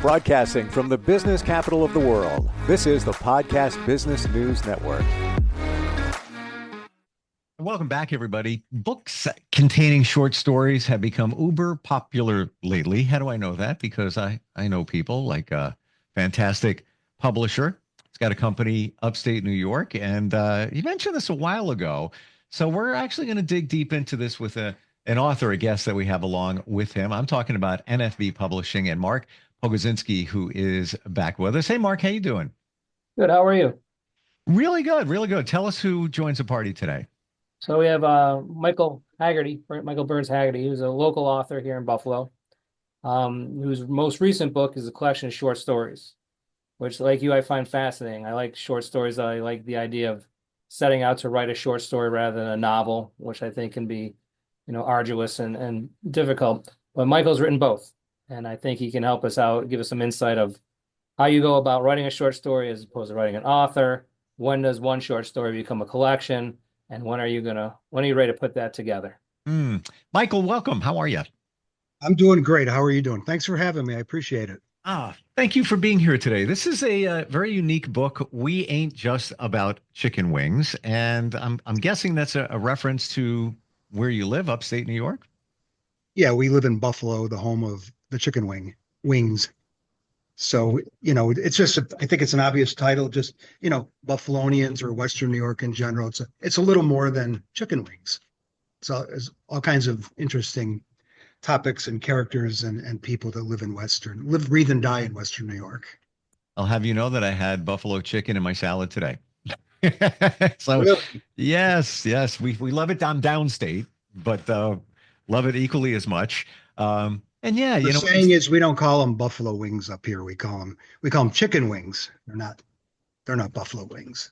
Broadcasting from the business capital of the world, this is the Podcast Business News Network. Welcome back, everybody. Books containing short stories have become uber popular lately. How do I know that? Because I know people like a fantastic publisher. He's got a company upstate New York, and you mentioned this a while ago. So we're actually going to dig deep into this with an author, a guest that we have along with him. I'm talking about NFB Publishing and Mark Pogodzinski, who is back with us. Hey, Mark, how you doing? Good. How are you? Really good, really good. Tell us who joins the party today. So we have Michael Burns Haggerty, who's a local author here in Buffalo, whose most recent book is a collection of short stories, which, like you, I find fascinating. I like short stories. I like the idea of setting out to write a short story rather than a novel, which I think can be, arduous and difficult. But Michael's written both, and I think he can help us out, give us some insight of how you go about writing a short story as opposed to writing an author. When does one short story become a collection? And when are you ready to put that together? Michael, welcome. How are you? I'm doing great. How are you doing? Thanks for having me. I appreciate it. Thank you for being here today. This is a very unique book. We ain't just about chicken wings. And I'm guessing that's a reference to where you live, upstate New York? Yeah, we live in Buffalo, the home of the chicken wings. So, it's just, I think it's an obvious title, just, Buffalonians or Western New York in general. It's a little more than chicken wings. So there's all kinds of interesting topics and characters and people that live, breathe, and die in Western New York. I'll have you know that I had buffalo chicken in my salad today. So really? Yes, we love it downstate, but love it equally as much. And yeah, the saying is we don't call them buffalo wings up here. We call them chicken wings. They're not buffalo wings.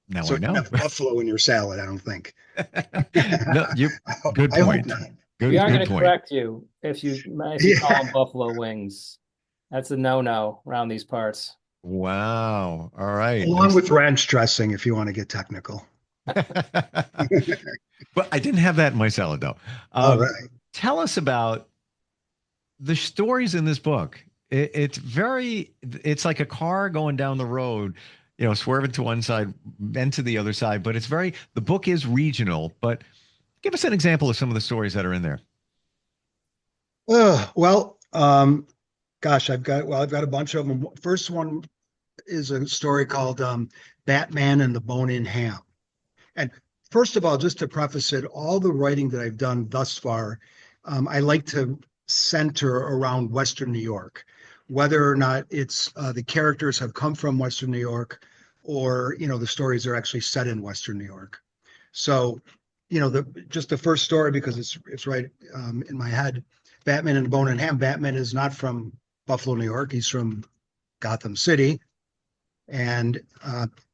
Now so I know. You have buffalo in your salad, I don't think. No, good point. We are going to correct you if you call them buffalo wings. That's a no-no around these parts. Wow. All right. Along with ranch dressing, if you want to get technical. But I didn't have that in my salad, though. All right. Tell us about the stories in this book. It's like a car going down the road, swerving to one side, then to the other side. But the book is regional. But give us an example of some of the stories that are in there. I've got a bunch of them. First one is a story called Batman and the Bone-In Ham. And first of all, just to preface it, all the writing that I've done thus far, I like to center around Western New York, whether or not it's the characters have come from Western New York or, the stories are actually set in Western New York. So, the first story, because it's right in my head, Batman and the Bone-In Ham. Batman is not from Buffalo, New York. He's from Gotham City. And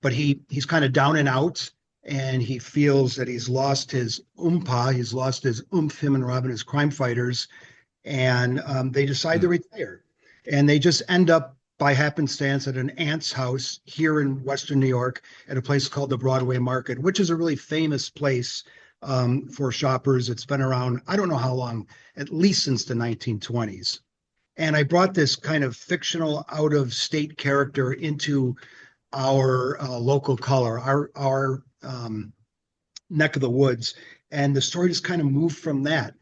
but he's kind of down and out, and he feels that he's lost his he's lost his oomph, him and Robin as crime fighters. And they decide to retire, and they just end up by happenstance at an aunt's house here in Western New York at a place called the Broadway Market, which is a really famous place for shoppers. It's been around, I don't know how long, at least since the 1920s. And I brought this kind of fictional out-of-state character into our local color, our neck of the woods. And the story just kind of moved from that.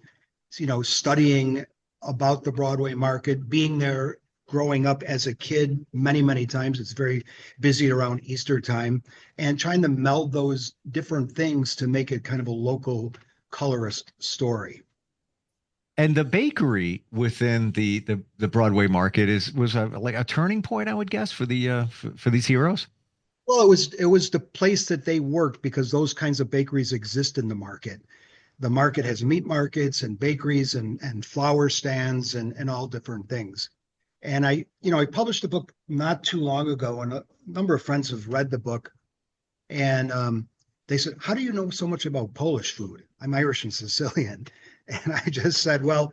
Studying about the Broadway Market, being there, growing up as a kid many, many times. It's very busy around Easter time, and trying to meld those different things to make it kind of a local colorist story. And the bakery within the Broadway Market was like a turning point, I would guess, for these heroes. Well, it was the place that they worked, because those kinds of bakeries exist in the market. The market has meat markets and bakeries and flower stands and all different things. And I published the book not too long ago, and a number of friends have read the book, and they said, "How do you know so much about Polish food?" I'm Irish and Sicilian. And I just said, well,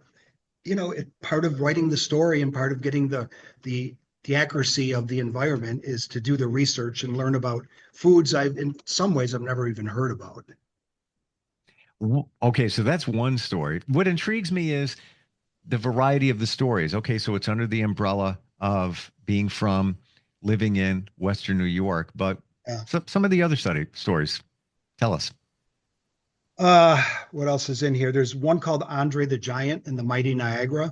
part of writing the story and part of getting the accuracy of the environment is to do the research and learn about foods in some ways I've never even heard about. Okay, so that's one story. What intrigues me is the variety of the stories. Okay, so it's under the umbrella of being from living in Western New York. But Yeah. some of the other stories, tell us. What else is in here? There's one called Andre the Giant and the Mighty Niagara.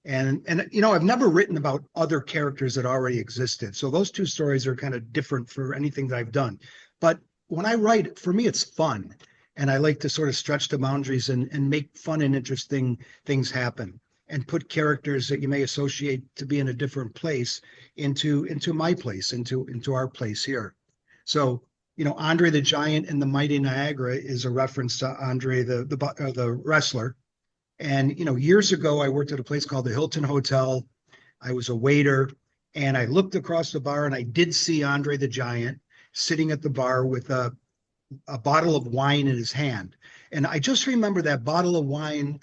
And I've never written about other characters that already existed. So those two stories are kind of different for anything that I've done. But when I write, for me, it's fun. And I like to sort of stretch the boundaries and make fun and interesting things happen and put characters that you may associate to be in a different place into my place, into our place here. So, Andre the Giant and the Mighty Niagara is a reference to Andre the wrestler. And, years ago, I worked at a place called the Hilton Hotel. I was a waiter, and I looked across the bar and I did see Andre the Giant sitting at the bar with a bottle of wine in his hand. And I just remember that bottle of wine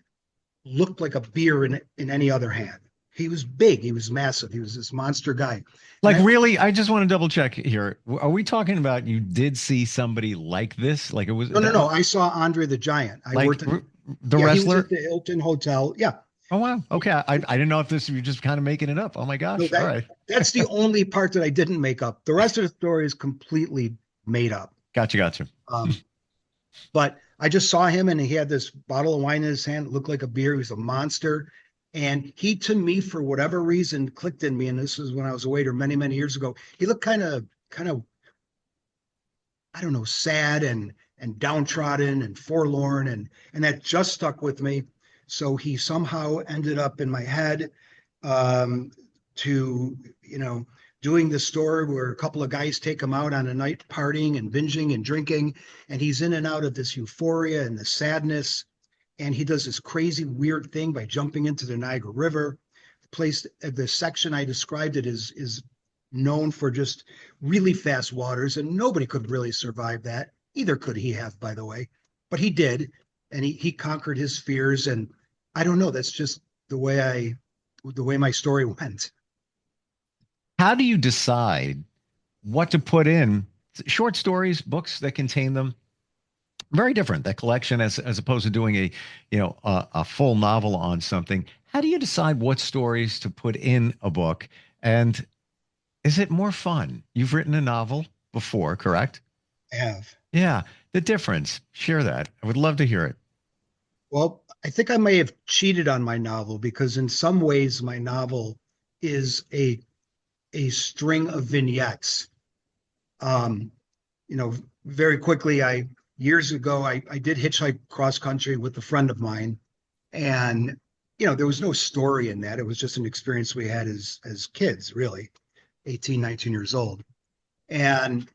looked like a beer in any other hand. He was big. He was massive. He was this monster guy. Like, really? I just want to double check here. Are we talking about you did see somebody like this? Like it was? No. I saw Andre the Giant. I worked at the wrestler? He was at the Hilton Hotel. Yeah. Oh, wow. Okay. I didn't know if you're just kind of making it up. Oh, my gosh. No, all right. That's the only part that I didn't make up. The rest of the story is completely made up. Gotcha. But I just saw him and he had this bottle of wine in his hand. It looked like a beer. He was a monster. And he, to me, for whatever reason, clicked in me. And this was when I was a waiter many, many years ago. He looked kind of, I don't know, sad and downtrodden and forlorn. And that just stuck with me. So he somehow ended up in my head to, doing the story where a couple of guys take him out on a night partying and binging and drinking. And he's in and out of this euphoria and the sadness. And he does this crazy, weird thing by jumping into the Niagara River. The section I described it is known for just really fast waters, and nobody could really survive that. Either could he have, by the way, but he did, and he conquered his fears. And I don't know, that's just the way my story went. How do you decide what to put in short stories, books that contain them? Very different, that collection, as opposed to doing a full novel on something. How do you decide what stories to put in a book? And is it more fun? You've written a novel before, correct? I have. Yeah. The difference. Share that. I would love to hear it. Well, I think I may have cheated on my novel because in some ways my novel is a string of vignettes. Very quickly, years ago, I did hitchhike cross country with a friend of mine. And, there was no story in that. It was just an experience we had as kids, really, 18, 19 years old. And,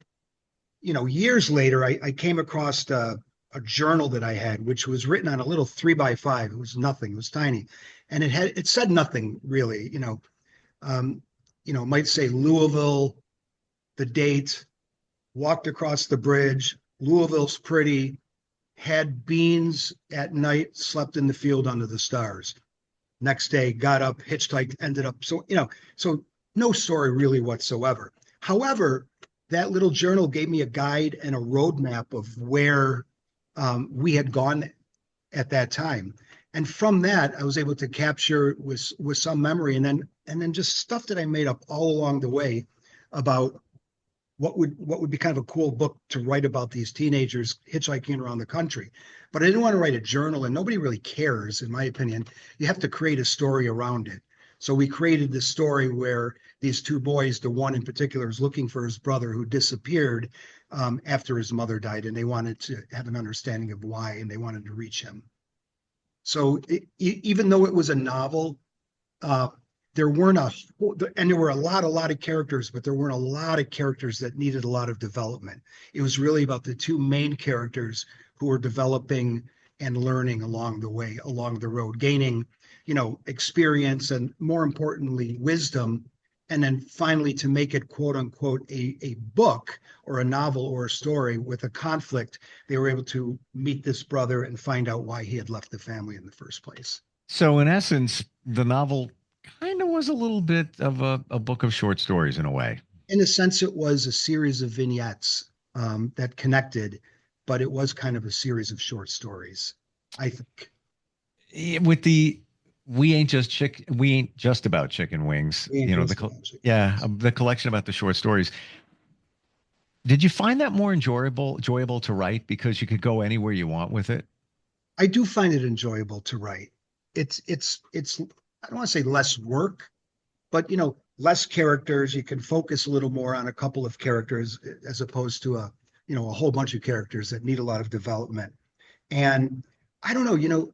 years later, I came across a journal that I had, which was written on a little 3x5. It was nothing. It was tiny. And it said nothing really, might say Louisville, the date, walked across the bridge, Louisville's pretty, had beans at night, slept in the field under the stars. Next day, got up, hitchhiked, ended up. So no story really whatsoever. However, that little journal gave me a guide and a roadmap of where we had gone at that time. And from that, I was able to capture with some memory and then just stuff that I made up all along the way about what would be kind of a cool book to write about these teenagers hitchhiking around the country. But I didn't want to write a journal, and nobody really cares, in my opinion. You have to create a story around it. So we created this story where these two boys, the one in particular, is looking for his brother who disappeared after his mother died, and they wanted to have an understanding of why, and they wanted to reach him. So even though it was a novel, there were a lot of characters, but there weren't a lot of characters that needed a lot of development. It was really about the two main characters who were developing and learning along the way, along the road, gaining, experience and, more importantly, wisdom. And then finally, to make it, quote unquote, a book or a novel or a story with a conflict, they were able to meet this brother and find out why he had left the family in the first place. So in essence, the novel kind of was a little bit of a book of short stories in a way. In a sense, it was a series of vignettes that connected, but it was kind of a series of short stories, I think. we ain't just about chicken wings. We ain't You know, just about chicken yeah, wings. the collection about the short stories. Did you find that more enjoyable to write because you could go anywhere you want with it? I do find it enjoyable to write. It's I don't want to say less work, but less characters. You can focus a little more on a couple of characters as opposed to a whole bunch of characters that need a lot of development. And I don't know,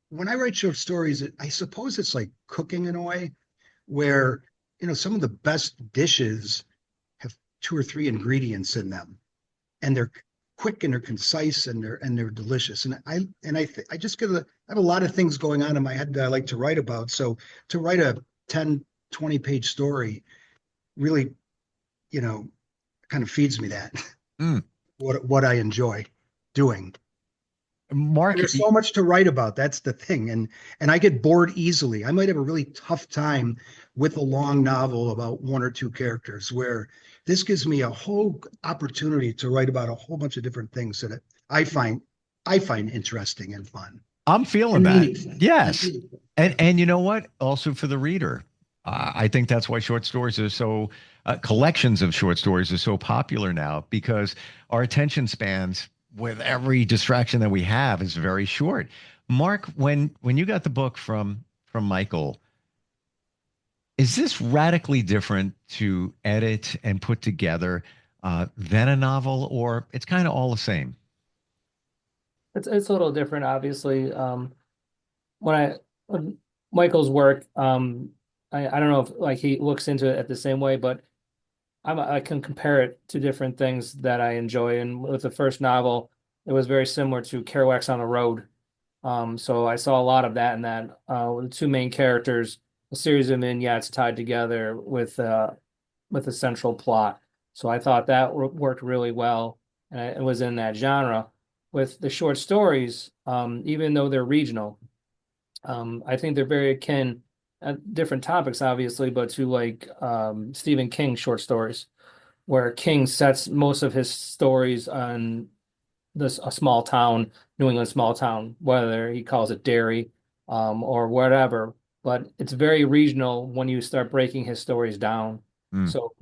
when I write short stories, I suppose it's like cooking in a way where, some of the best dishes have two or three ingredients in them, and they're quick and they're concise and they're delicious. And I just I have a lot of things going on in my head that I like to write about. So to write a 10, 20-page story really, kind of feeds me that Mm. what I enjoy doing. Mark, And there's so much to write about. That's the thing. And I get bored easily. I might have a really tough time with a long novel about one or two characters, where this gives me a whole opportunity to write about a whole bunch of different things that I find interesting and fun I'm feeling and that. meaningful. Yes. And you know what? Also for the reader, I think that's why short stories are so collections of short stories are so popular now, because our attention spans with every distraction that we have is very short. Mark, when you got the book from Michael, is this radically different to edit and put together than a novel, or it's kind of all the same? It's a little different, obviously. When Michael's work, I don't know if like he looks into it at the same way, but I can compare it to different things that I enjoy. And with the first novel, it was very similar to Kerouac's On the Road. So I saw a lot of that in that. The two main characters, a series of vignettes tied together with a central plot. So I thought that worked really well, and it was in that genre. With the short stories, even though they're regional, I think they're very akin at different topics, obviously, but to like Stephen King short stories, where King sets most of his stories on a small town, New England small town, whether he calls it Derry, or whatever. But it's very regional when you start breaking his stories down. Mm. So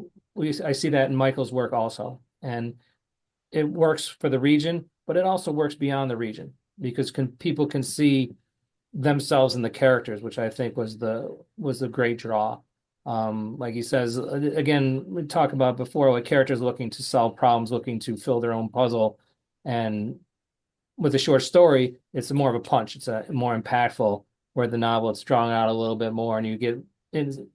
I see that in Michael's work also, and it works for the region, but it also works beyond the region because people can see themselves in the characters, which I think was the great draw. Like he says, again, we talked about before, like characters looking to solve problems, looking to fill their own puzzle. And with a short story, it's more of a punch. It's a more impactful, where the novel, it's drawn out a little bit more and you get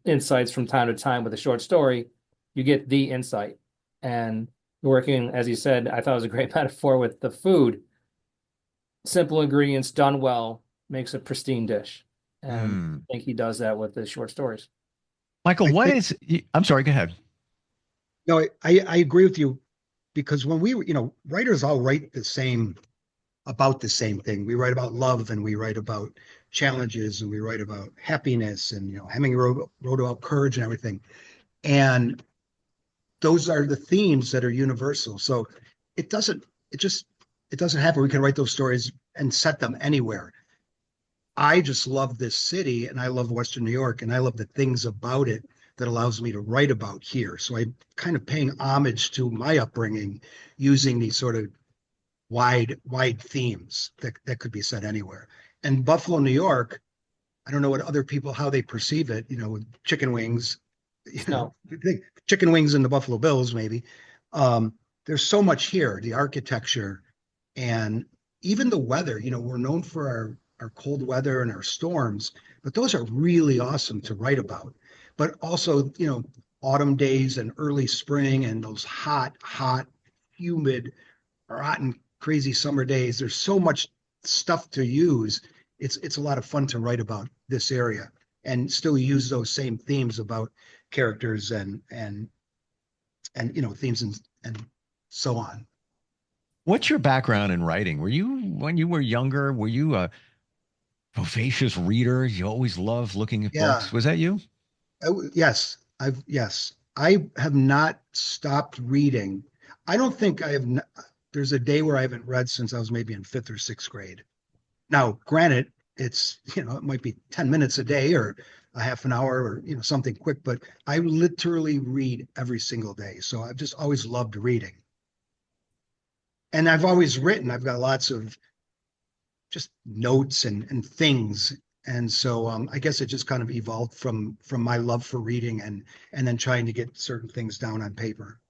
insights from time to time. With a short story, you get the insight. And working, as you said, I thought it was a great metaphor with the food. Simple ingredients done well makes a pristine dish. And Mm. I think he does that with the short stories. Michael, I think, I'm sorry, go ahead. no, I agree with you, because when writers all write about the same thing. We write about love, and we write about challenges, and we write about happiness, and Hemingway wrote about courage and everything. And those are the themes that are universal. So it doesn't happen. We can write those stories and set them anywhere. I just love this city, and I love Western New York, and I love the things about it that allows me to write about here. So I'm kind of paying homage to my upbringing using these sort of wide themes that could be set anywhere. And Buffalo, New York, I don't know what other people, how they perceive it, with chicken wings, No. chicken wings and the Buffalo Bills, maybe. There's so much here, the architecture and even the weather. We're known for our cold weather and our storms, but those are really awesome to write about. But also, autumn days and early spring and those hot, humid, rotten, crazy summer days. There's so much stuff to use. It's a lot of fun to write about this area and still use those same themes about characters and themes and so on. What's your background in writing? When you were younger, were you a voracious reader? You always loved looking at Yeah. books. Was that you? Yes, I have not stopped reading. I don't think I have. There's a day where I haven't read since I was maybe in fifth or sixth grade. Now, granted, it's, it might be 10 minutes a day or a half an hour or, something quick, but I literally read every single day. So I've just always loved reading. And I've always written. I've got lots of just notes and things. And so I guess it just kind of evolved from my love for reading and then trying to get certain things down on paper.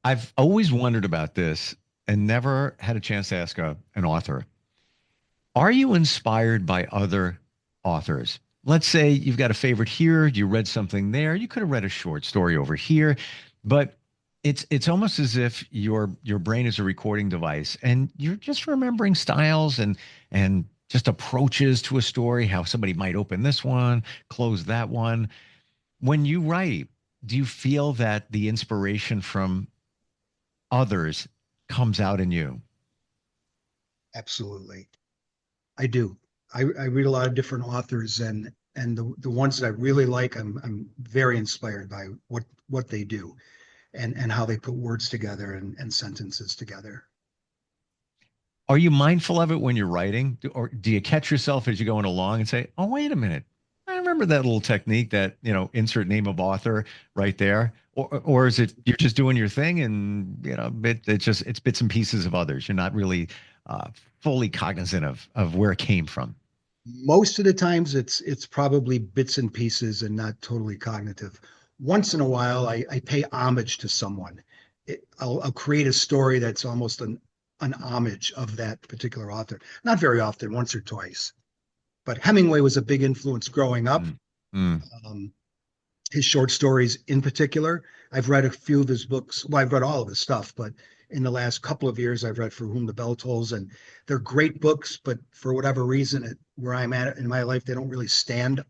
I've always wondered about this and never had a chance to ask an author. Are you inspired by other authors? Let's say you've got a favorite here, you read something there, you could have read a short story over here, but it's almost as if your brain is a recording device and you're just remembering styles and just approaches to a story, how somebody might open this one, close that one. When you write, do you feel that the inspiration from others comes out in you? Absolutely. I do. I read a lot of different authors and the ones that I really like, I'm very inspired by what they do and how they put words together and sentences together. Are you mindful of it when you're writing? Or do you catch yourself as you're going along and say, oh, wait a minute. I remember that little technique that, insert name of author right there. Or is it you're just doing your thing and, it's bits and pieces of others. You're not really fully cognizant of where it came from. Most of the times it's probably bits and pieces and not totally cognitive. Once in a while, I pay homage to someone. I'll create a story that's almost an homage of that particular author. Not very often, once or twice. But Hemingway was a big influence growing up. His short stories in particular. I've read a few of his books. Well, I've read all of his stuff, but in the last couple of years, I've read For Whom the Bell Tolls, and they're great books, but for whatever reason, where I'm at in my life, they don't really stand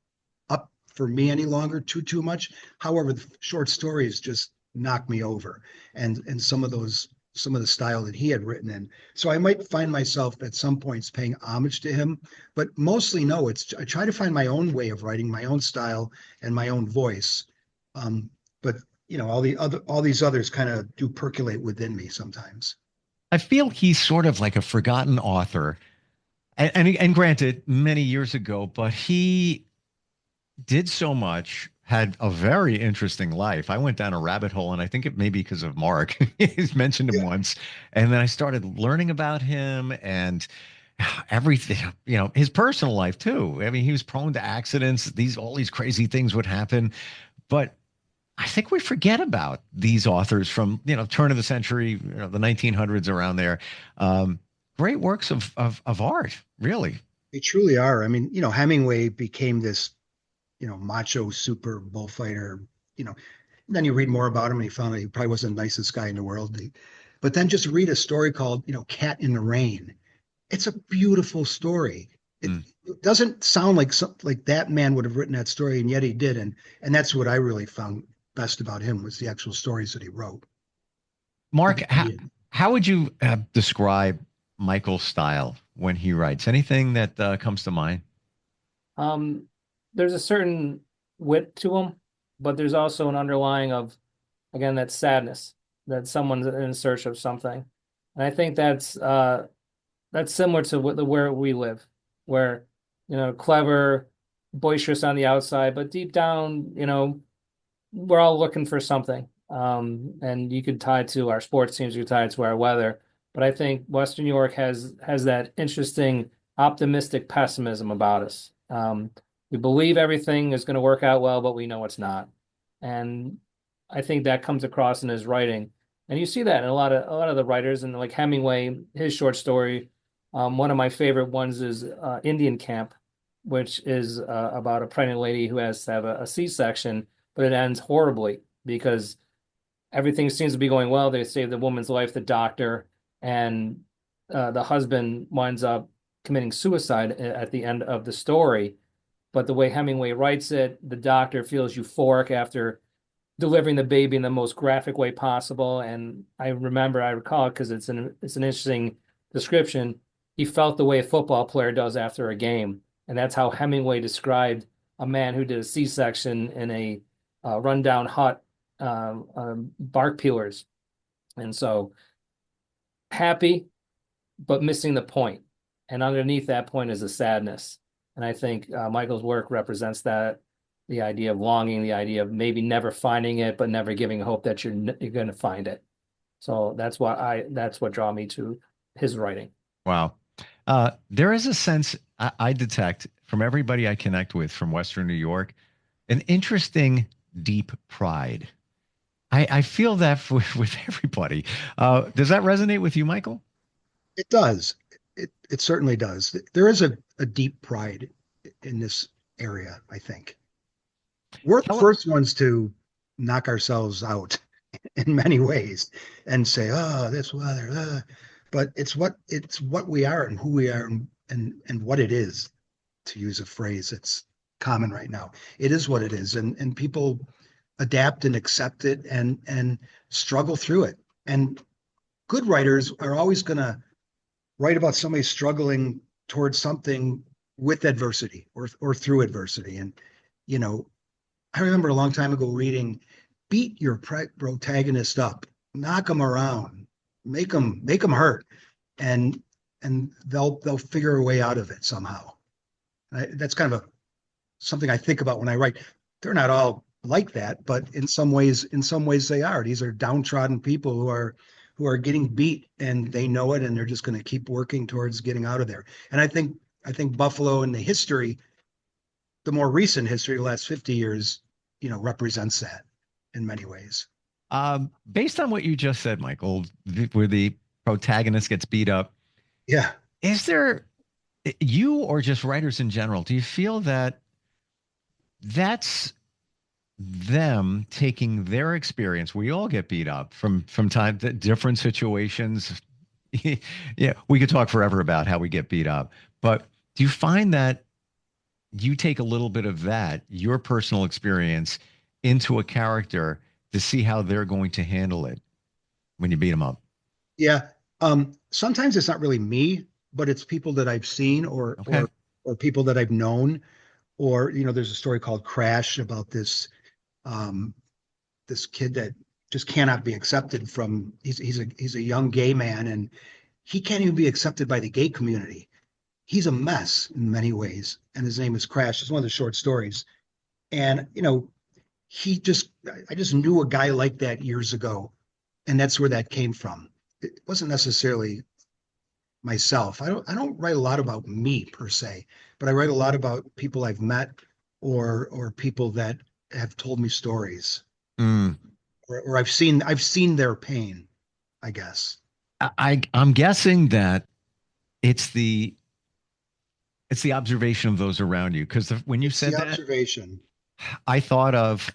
up for me any longer too much. However, the short stories just knock me over, and some of the style that he had written in. So I might find myself at some points paying homage to him, but mostly no. I try to find my own way of writing, my own style, and my own voice. But all these others kind of do percolate within me sometimes. I feel he's sort of like a forgotten author. And granted, many years ago, but he did so much, had a very interesting life. I went down a rabbit hole, and I think it may be because of Mark. He's mentioned him once. And then I started learning about him and everything, his personal life too. I mean, he was prone to accidents. All these crazy things would happen. But I think we forget about these authors from, turn of the century, the 1900s around there. Great works of art, really. They truly are. I mean, Hemingway became this macho super bullfighter, then you read more about him and you found out he probably wasn't the nicest guy in the world. But then just read a story called, Cat in the Rain. It's a beautiful story. It doesn't sound like that man would have written that story, and yet he did. And that's what I really found best about him was the actual stories that he wrote. Mark, how would you describe Michael's style when he writes? Anything that comes to mind? There's a certain wit to him, but there's also an underlying of, again, that sadness that someone's in search of something. And I think that's similar to where we live, where, clever, boisterous on the outside, but deep down, we're all looking for something. And you could tie it to our sports teams, you could tie it to our weather. But I think Western New York has that interesting, optimistic pessimism about us. We believe everything is going to work out well, but we know it's not. And I think that comes across in his writing. And you see that in a lot of the writers, and like Hemingway, his short story. One of my favorite ones is Indian Camp, which is about a pregnant lady who has to have a C-section, but it ends horribly because everything seems to be going well. They save the woman's life, the doctor, and the husband winds up committing suicide at the end of the story. But the way Hemingway writes it, the doctor feels euphoric after delivering the baby in the most graphic way possible. And I recall it because it's an interesting description. He felt the way a football player does after a game. And that's how Hemingway described a man who did a C-section in a rundown hut, bark peelers. And so happy, but missing the point. and underneath that point is a sadness. And I think Michael's work represents that, the idea of longing, the idea of maybe never finding it, but never giving hope that you're going to find it. So that's what draw me to his writing. Wow. There is a sense I detect from everybody I connect with from Western New York, an interesting, deep pride. I feel that with everybody. Does that resonate with you, Michael? It does. It certainly does. There is a deep pride in this area, I think. We're the first ones to knock ourselves out in many ways and say, "Oh, this weather," but it's what we are and who we are and what it is, to use a phrase that's common right now. It is what it is, and people adapt and accept it and struggle through it. And good writers are always going to write about somebody struggling towards something with adversity or through adversity. And I remember a long time ago reading, beat your protagonist up, knock them around, make them hurt, and they'll figure a way out of it somehow. That's kind of something I think about when I write. They're not all like that, but in some ways they are. These are downtrodden people who are getting beat, and they know it, and they're just going to keep working towards getting out of there. And I think Buffalo in the history, the more recent history, the last 50 years, represents that in many ways. Based on what you just said, Michael, where the protagonist gets beat up, yeah, is there, you or just writers in general, do you feel that that's them taking their experience? We all get beat up from time to different situations. Yeah, we could talk forever about how we get beat up, but do you find that you take a little bit of that, your personal experience, into a character to see how they're going to handle it when you beat them up? Yeah. Sometimes it's not really me, but it's people that I've seen or people that I've known. Or, there's a story called Crash about this kid that just cannot be accepted from, he's a young gay man, and he can't even be accepted by the gay community. He's a mess in many ways, and his name is Crash. It's one of the short stories. And, I just knew a guy like that years ago, and that's where that came from. It wasn't necessarily myself. I don't write a lot about me per se, but I write a lot about people I've met or people that have told me stories, or I've seen their pain, I guess. I'm guessing that it's the observation of those around you, because when you said that, observation, I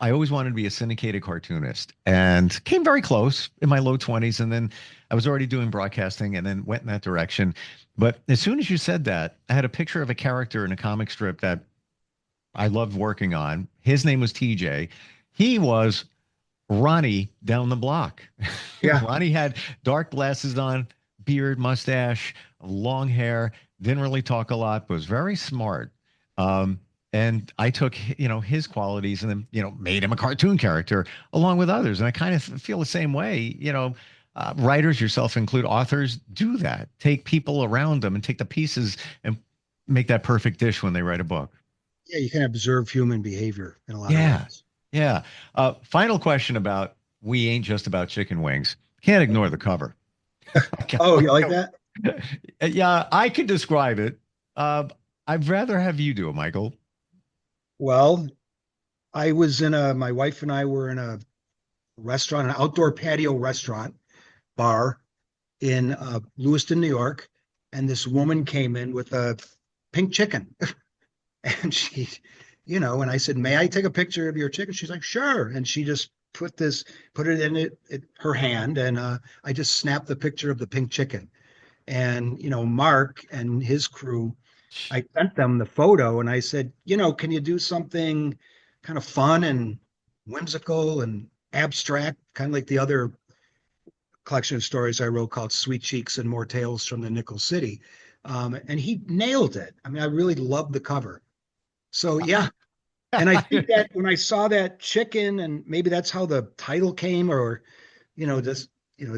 always wanted to be a syndicated cartoonist, and came very close in my low 20s. And then I was already doing broadcasting and then went in that direction. But as soon as you said that, I had a picture of a character in a comic strip that I loved working on. His name was TJ. He was Ronnie down the block. Yeah. Ronnie had dark glasses on, beard, mustache, long hair, didn't really talk a lot, but was very smart. And I took, his qualities and then, made him a cartoon character along with others. And I kind of feel the same way, writers, yourself include, authors do that, take people around them and take the pieces and make that perfect dish when they write a book. Yeah, you can observe human behavior in a lot of ways. Yeah. Final question about We Ain't Just About Chicken Wings. Can't ignore the cover. Oh, you like that? Yeah, I could describe it. I'd rather have you do it, Michael. Well, my wife and I were in a restaurant, an outdoor patio restaurant bar in Lewiston, New York. And this woman came in with a pink chicken. And she, and I said, "May I take a picture of your chicken?" She's like, "Sure." And she just put it in her hand. And I just snapped the picture of the pink chicken. And, Mark and his crew, I sent them the photo and I said, can you do something kind of fun and whimsical and abstract, kind of like the other collection of stories I wrote called Sweet Cheeks and More Tales from the Nickel City. And he nailed it. I mean, I really loved the cover. So, yeah. And I think that when I saw that chicken, and maybe that's how the title came, or, it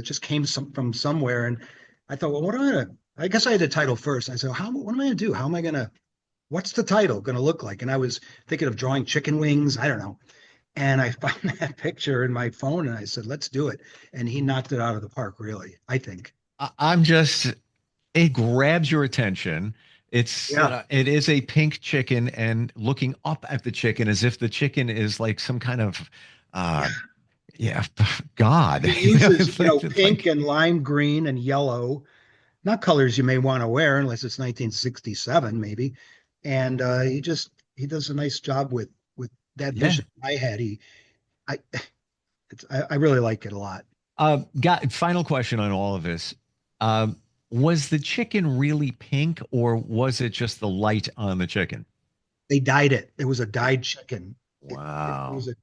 just came from somewhere. And I thought, well, what am I I guess I had a title first. I said, what am I going to do? What's the title going to look like? And I was thinking of drawing chicken wings. I don't know. And I found that picture in my phone and I said, let's do it. And he knocked it out of the park, really, I think. It grabs your attention. It is a pink chicken, and looking up at the chicken as if the chicken is like some kind of, God. He uses, pink and lime green and yellow, not colors you may want to wear unless it's 1967, maybe. And he does a nice job with that vision I had. I really like it a lot. Final question on all of this. Was the chicken really pink, or was it just the light on the chicken? They dyed it. It was a dyed chicken. Wow. It was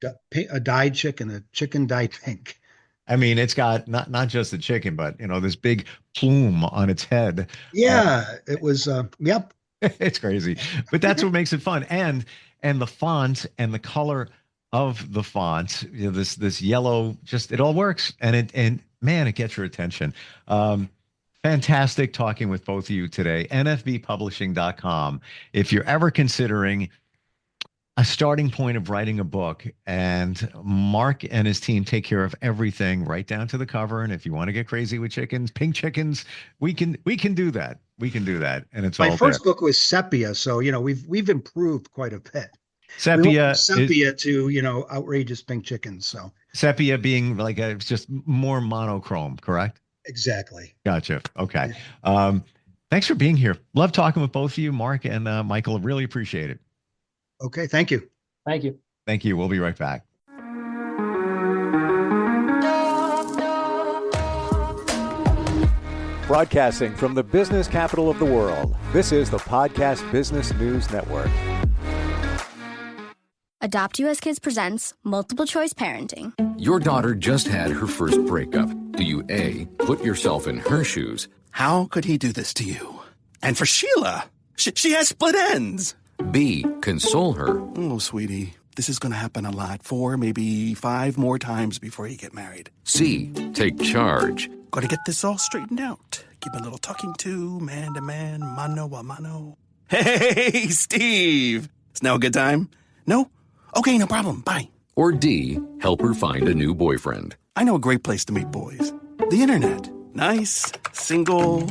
a dyed chicken. The chicken dyed pink. I mean, it's got not just the chicken, but this big plume on its head. Yeah, it was. Yep. It's crazy, but that's what makes it fun. And the font and the color of the font, this yellow, it all works. And man, it gets your attention. Fantastic talking with both of you today. NFBpublishing.com. If you're ever considering a starting point of writing a book, and Mark and his team take care of everything right down to the cover. And if you want to get crazy with chickens, pink chickens, we can do that. We can do that. And it's my first book was sepia. So, we've improved quite a bit. Sepia to, outrageous pink chickens. So sepia being like it's just more monochrome, correct? Exactly. Gotcha. Okay. Thanks for being here. Love talking with both of you, Mark and Michael. Really appreciate it. Okay. Thank you. Thank you. Thank you. We'll be right back. Broadcasting from the business capital of the world, this is the Podcast Business News Network. Adopt US Kids presents Multiple Choice Parenting. Your daughter just had her first breakup. Do you A, put yourself in her shoes? How could he do this to you? And for Sheila, she has split ends. B, console her? Oh, sweetie, this is going to happen a lot. 4, maybe 5 more times before you get married. C, take charge? Got to get this all straightened out. Give a little talking to, man to man, mano a mano. Hey, Steve! Is now a good time? No? Okay, no problem. Bye. Or D, help her find a new boyfriend? I know a great place to meet boys. The internet. Nice, single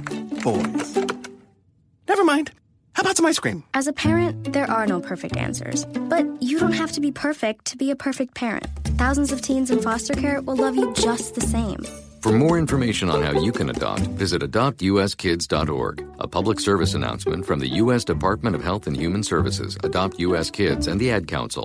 boys. Never mind. How about some ice cream? As a parent, there are no perfect answers. But you don't have to be perfect to be a perfect parent. Thousands of teens in foster care will love you just the same. For more information on how you can adopt, visit adoptuskids.org. A public service announcement from the U.S. Department of Health and Human Services, Adopt U.S. Kids, and the Ad Council.